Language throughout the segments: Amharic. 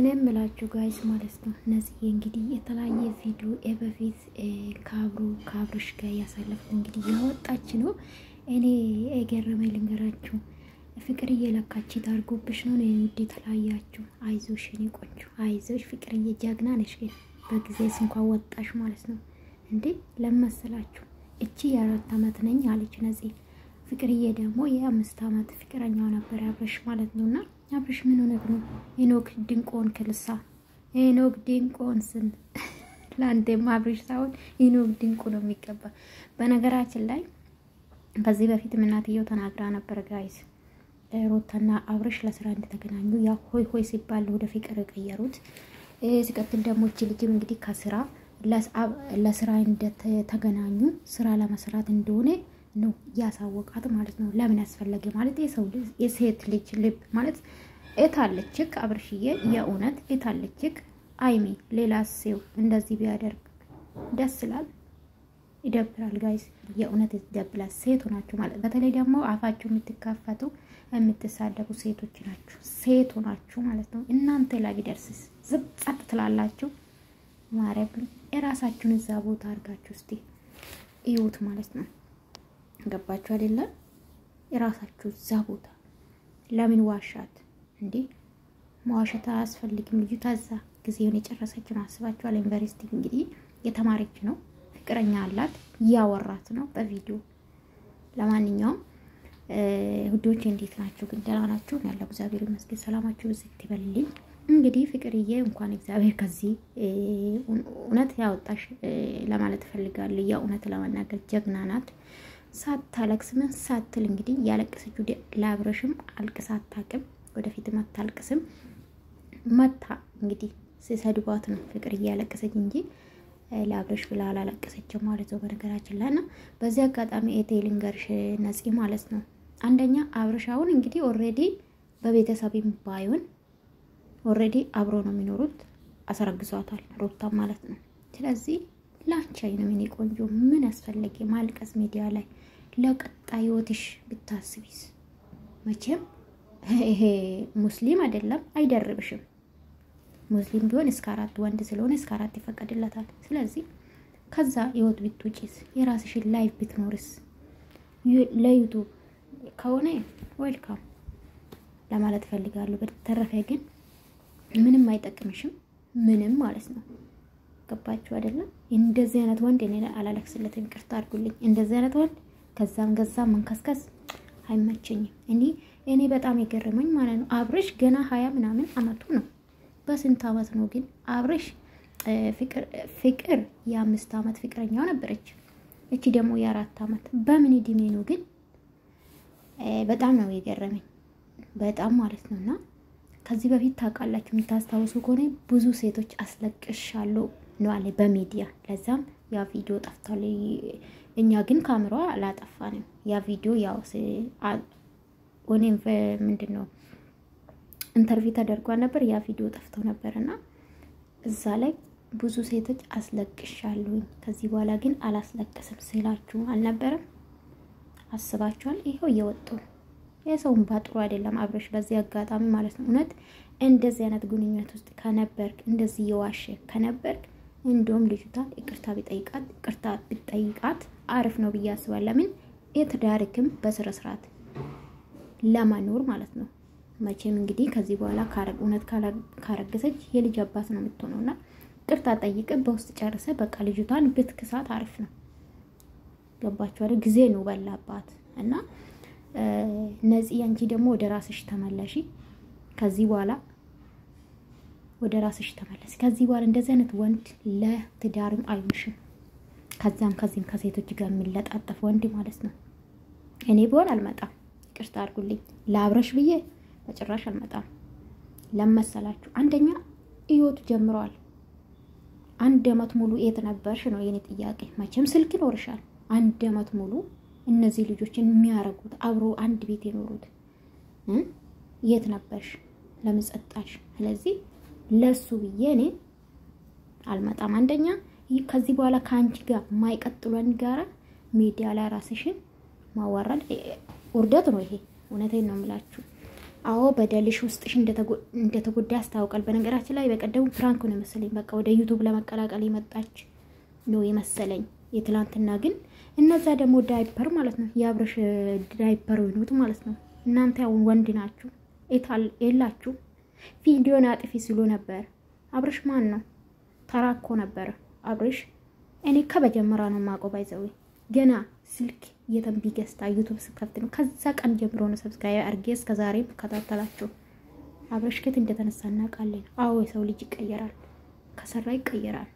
እኔም ምላችሁ ጋይስ ማለት ነው ነዚህ እንግዲህ የተለያየ ቪዲዮ በፊት ካብሮሽ ጋር ያሳለፈ እንግዲህ ያወጣች ነው። እኔ የገረመኝ ልንገራችሁ ፍቅርዬ ለካች ታርጎብሽ ነው እንዴ ተላያችሁ? አይዞሽ እኔ ቆንጆ አይዞሽ ፍቅርዬ ጀግና ነሽ። ግን በጊዜስ እንኳን ወጣሽ ማለት ነው እንዴ ለማሰላችሁ እቺ የ4 አመት ነኝ አለች ነዚህ። ፍቅርዬ ደግሞ የ5 አመት ፍቅረኛው ነበር አብረሽ ማለት ነውና አብረሽ ምን ሆነ ነው ኢኖክ ድንቆን ከልሳ ኢኖክ ድንቆን ስን ላንተ ማብረሽ ሳይሆን ኢኖክ ድንቆ ነው የሚቀባ። በነገራችን ላይ ከዚህ በፊት እናትየው ተናግራ ነበር ጋይስ ሮታና አብረሽ ለስራ እንደተገናኙ ያ ሆይ ሆይ ሲባል ወደ ፍቅር ቀየሩት። ሲቀጥል ደግሞ እቺ ልጅም እንግዲህ ከስራ ለስራ እንደተገናኙ ስራ ለመስራት እንደሆነ ነው ያሳወቃት ማለት ነው። ለምን ያስፈልገ ማለት የሰው ልጅ የሴት ልጅ ልብ ማለት እታለችክ አብርሽዬ የኡነት እታለችክ አይሚ ሌላ ሰው እንደዚህ ቢያደርግ ደስ ይላል ይደብራል ጋይስ የኡነት ይደብራል። ሴት ሆናችሁ ማለት በተለይ ደግሞ አፋችሁ የምትካፈቱ የምትሳደቡ ሴቶች ናችሁ ሴት ሆናችሁ ማለት ነው። እናንተ ላይ ቢደርስስ ዝብጣት ትላላችሁ ማረብን የራሳችሁን እዛ ቦታ አርጋችሁ እስቲ እዩት ማለት ነው። ገባችሁ አይደለ? የራሳችሁ እዛ ቦታ ለምን ዋሻት እንዴ? መዋሸት አያስፈልግም። ልጅ ታዛ ጊዜውን የጨረሰች ነው አስባችኋል። ዩኒቨርሲቲ እንግዲህ የተማረች ነው ፍቅረኛ አላት ያወራት ነው በቪዲዮ። ለማንኛውም ውዶች እንዴት ናችሁ? ግን ደህና ናችሁ? ያለው እግዚአብሔር ይመስገን ሰላማችሁ ብዝት ይበልልኝ። እንግዲህ ፍቅርዬ እንኳን እግዚአብሔር ከዚህ እውነት ያወጣሽ ለማለት ፈልጋለሁ። ያ እውነት ለማናገር ጀግና ናት። ሳታለቅስ ምን ሳትል እንግዲህ ያለቀሰችው ለአብረሽም አልቅሳ አታውቅም ወደፊትም አታልቅስም። መታ እንግዲህ ሲሰድባት ነው ፍቅርዬ ያለቀሰች እንጂ ለአብረሽ ብላ አላለቀሰችም ማለት ነው። በነገራችን ላይ እና በዚህ አጋጣሚ ኤቴሊን ገርሽ ነፂ ማለት ነው አንደኛ አብረሻውን እንግዲህ ኦሬዲ በቤተሰብም ባይሆን ኦሬዲ አብሮ ነው የሚኖሩት አሰረግዟታል ሮታ ማለት ነው። ስለዚህ ላንቻይ ነው ምን ቆንጆ ምን ያስፈልግ ማልቀስ ሚዲያ ላይ ለቀጣይ ወትሽ ብታስቢስ መቼም ይሄ ሙስሊም አይደለም አይደርብሽም። ሙስሊም ቢሆን እስከ 4 ወንድ ስለሆነ እስከ 4 ይፈቀድላታል። ስለዚህ ከዛ ይወት ቢትውጪስ የራስሽን ላይፍ ብትኖርስ ለዩቲዩብ ከሆነ ዌልካም ለማለት ፈልጋለሁ። በተረፈ ግን ምንም አይጠቅምሽም ምንም ማለት ነው። ገባችሁ አይደለም? እንደዚህ አይነት ወንድ እኔ አላለክስለትም ይቅርታ አድርጉልኝ። እንደዚህ አይነት ወንድ ከዛም ገዛም መንከስከስ አይመቸኝም። እኔ በጣም የገረመኝ ማለት ነው አብረሽ ገና 20 ምናምን አመቱ ነው። በስንት አመት ነው ግን አብረሽ ፍቅር የ5 አመት ፍቅረኛው ነበረች። እቺ ደግሞ የ4 አመት በምን እድሜ ነው ግን? በጣም ነው የገረመኝ በጣም ማለት ነውና ከዚህ በፊት ታውቃላችሁ የምታስታውሱ ከሆነ ብዙ ሴቶች አስለቅሻለሁ ነው አለ በሚዲያ። ለዛም ያ ቪዲዮ ጠፍቷል። እኛ ግን ካሜራው አላጠፋንም። ያ ቪዲዮ ያው ምንድነው ኢንተርቪው ተደርጓል ነበር። ያ ቪዲዮ ጠፍቶ ነበርና እዛ ላይ ብዙ ሴቶች አስለቅሻለሁ ከዚህ በኋላ ግን አላስለቅስም ሲላችሁ አልነበረም? አስባችኋል? ይሄው እየወጡ የሰውን ባጥሩ አይደለም አብረሽ በዚህ አጋጣሚ ማለት ነው። እውነት እንደዚህ አይነት ግንኙነት ውስጥ ከነበርክ እንደዚህ የዋሸ ከነበርክ እንደውም ልጅቷን ይቅርታ ቢጠይቃት አሪፍ ነው ብዬ አስባለሁ። ለምን የትዳርክም በስነ ስርዓት ለማኖር ማለት ነው። መቼም እንግዲህ ከዚህ በኋላ እውነት ካረገሰች የልጅ አባት ነው የምትሆነውና ይቅርታ ጠይቀ በውስጥ ጨርሰ በቃ ልጅቷን ብትክሳት አሪፍ ነው። ገባችሁ አይደል? ጊዜ ነው በላባት እና ነዚህ አንቺ ደግሞ ወደ ራስሽ ተመለሺ። ከዚህ በኋላ ወደ ራስሽ ተመለሽ። ከዚህ በኋላ እንደዚህ አይነት ወንድ ለትዳርም አይሆንሽም። ከዛም ከሴቶች ጋር የሚለጣጠፍ ወንድ ማለት ነው። እኔ ቢሆን አልመጣም ይቅርታ አድርጉልኝ ለአብረሽ ብዬ በጭራሽ አልመጣም። ለመሰላችሁ አንደኛ ህይወቱ ጀምሯል። 1 አመት ሙሉ የት ነበርሽ ነው የኔ ጥያቄ። መቼም ስልክ ይኖርሻል። 1 አመት ሙሉ እነዚህ ልጆችን የሚያረጉት አብሮ አንድ ቤት የኖሩት የት ነበርሽ? ለምን ጸጣሽ? ስለዚህ ለሱ ብዬ እኔ አልመጣም። አንደኛ ከዚህ በኋላ ካንቺ ጋር ማይቀጥሉን ጋራ ሚዲያ ላይ ራስሽን ማዋረድ ውርደት ነው። ይሄ እውነቴን ነው የምላችሁ። አዎ በደልሽ ውስጥሽ እንደተጎዳ ያስታውቃል። በነገራችን ላይ በቀደሙ ፕራንክ ነው መሰለኝ በቃ ወደ ዩቲዩብ ለመቀላቀል የመጣች ነው የመሰለኝ የትላንትና ግን እነዛ ደግሞ ዳይፐር ማለት ነው ያብረሽ ዳይፐር ወይኑት ማለት ነው። እናንተ አሁን ወንድ ናችሁ እታል የላችሁ ቪዲዮን አጥፊ ሲሉ ነበር። አብረሽ ማን ነው ተራኮ ነበር አብረሽ እኔ ከበጀመራ ነው ማቆባይዘው ገና ስልክ የተንቢ ገስታ ዩቲዩብ ስከፍት ነው ከዛ ቀን ጀምሮ ነው ሰብስክራይብ አርጌ እስከ ዛሬ ተከታተላችሁ። አብረሽ ከት እንደተነሳና ቃለን አዎ የሰው ልጅ ይቀየራል ከሰራ ይቀየራል።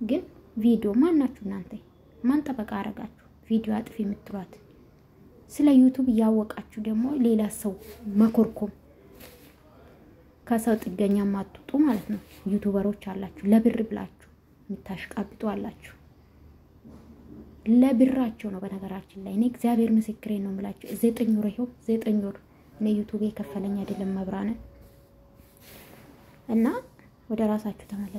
ግን ቪዲዮ ማናችሁ እናንተ ማን ተበቃ አረጋችሁ ቪዲዮ አጥፊ የምትሏት ስለ ዩቲዩብ ያወቃችሁ ደግሞ ሌላ ሰው መኮርኮም ከሰው ጥገኛ ማጥጡ ማለት ነው። ዩቲዩበሮች አላችሁ ለብር ብላችሁ ምታሽቃብጡ አላችሁ ለብራቸው ነው። በነገራችን ላይ እኔ እግዚአብሔር ምስክሬ ነው የምላችሁ 9 ወር ይሄው 9 ወር ነው ዩቲዩብ የከፈለኝ አይደለም መብራነ እና ወደ ራሳችሁ ተመለሱ።